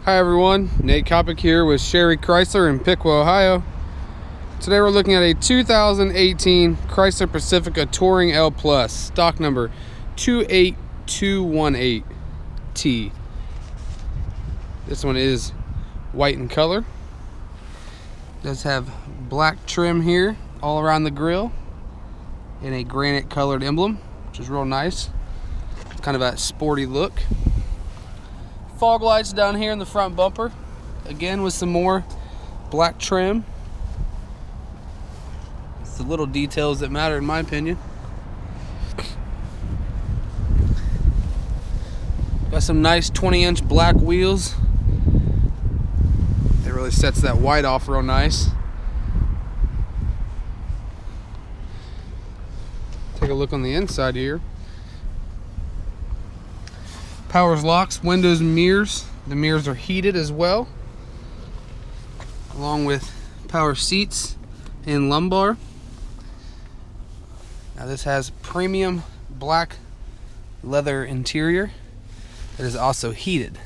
Hi everyone, Nate Kopic here with Sherry Chrysler in Piqua, Ohio. Today we're looking at a 2018 Chrysler Pacifica Touring L Plus, stock number 28218T. This one is white in color. It does have black trim here all around the grille and a granite colored emblem, which is real nice. Kind of a sporty look. Fog lights down here in the front bumper, again with some more black trim. It's the little details that matter in my opinion. Got some nice 20-inch black wheels. It really sets that white off real nice. Take a look on the inside here. Powers locks, windows and mirrors. The mirrors are heated as well, along with power seats and lumbar. Now this has premium black leather interior that is also heated,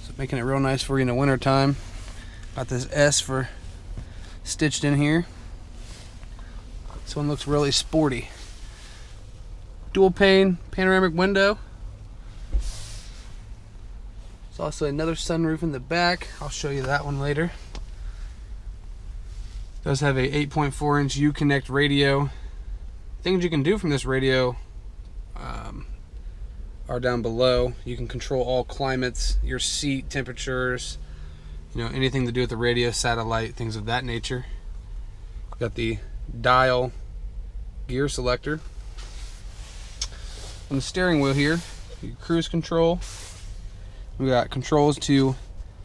so making it real nice for you in the winter time. Got this S for stitched in here. This one looks really sporty. Dual pane panoramic window. There's also another sunroof in the back. I'll show you that one later. It does have a 8.4-inch Uconnect radio. Things you can do from this radio are down below. You can control all climates, your seat temperatures, anything to do with the radio, satellite, things of that nature. Got the dial gear selector. On the steering wheel here, your cruise control. We got controls to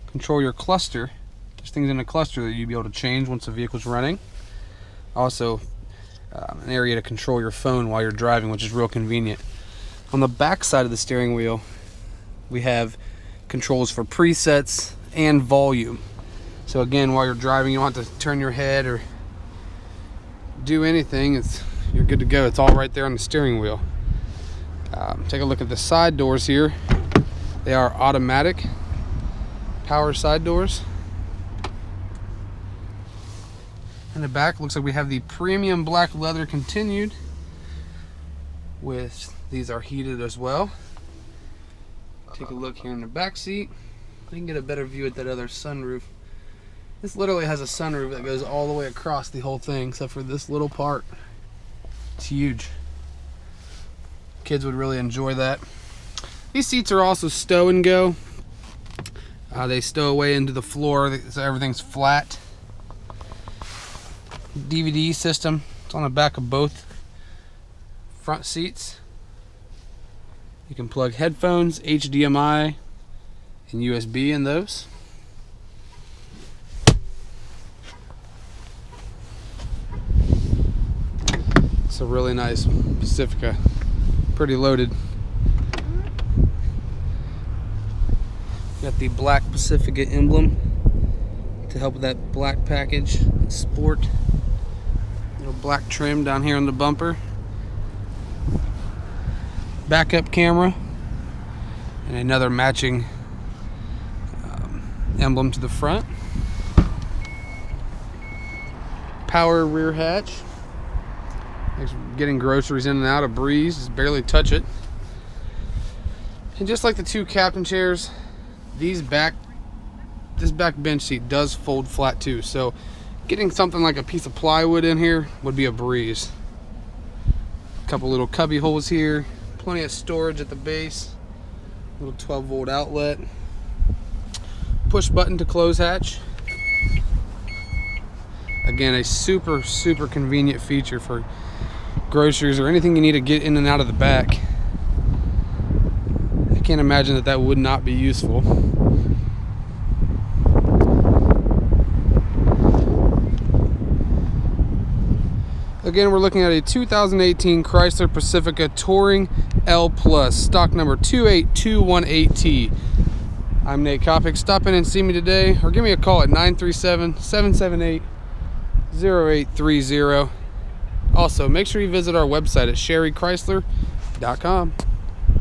control your cluster. There's things in the cluster that you'll be able to change once the vehicle's running. Also, an area to control your phone while you're driving, which is real convenient. On the back side of the steering wheel, we have controls for presets and volume. So again, while you're driving, you don't have to turn your head or do anything. You're good to go. It's all right there on the steering wheel. Take a look at the side doors here. They are automatic power side doors. In the back, looks like we have the premium black leather continued, with these are heated as well. Take a look here in the back seat. You can get a better view at that other sunroof. This literally has a sunroof that goes all the way across the whole thing, except for this little part. It's huge. Kids would really enjoy that. These seats are also stow and go. They stow away into the floor, so everything's flat. DVD system. It's on the back of both front seats. You can plug headphones, HDMI, and USB in those. It's a really nice Pacifica. Pretty loaded. Got the black Pacifica emblem to help with that black package. Sport. Little black trim down here on the bumper. Backup camera. And another matching emblem to the front. Power rear hatch. Makes getting groceries in and out a breeze. Just barely touch it. And just like the two captain chairs, this back bench seat does fold flat too, so getting something like a piece of plywood in here would be a breeze. A couple little cubby holes here, plenty of storage at the base, little 12-volt outlet, push button to close hatch. Again, a super convenient feature for groceries or anything you need to get in and out of the back. I can't imagine that would not be useful. Again, we're looking at a 2018 Chrysler Pacifica Touring L Plus, stock number 28218T. I'm Nate Kopic. Stop in and see me today, or give me a call at 937-778-0830. Also, make sure you visit our website at sherrychrysler.com.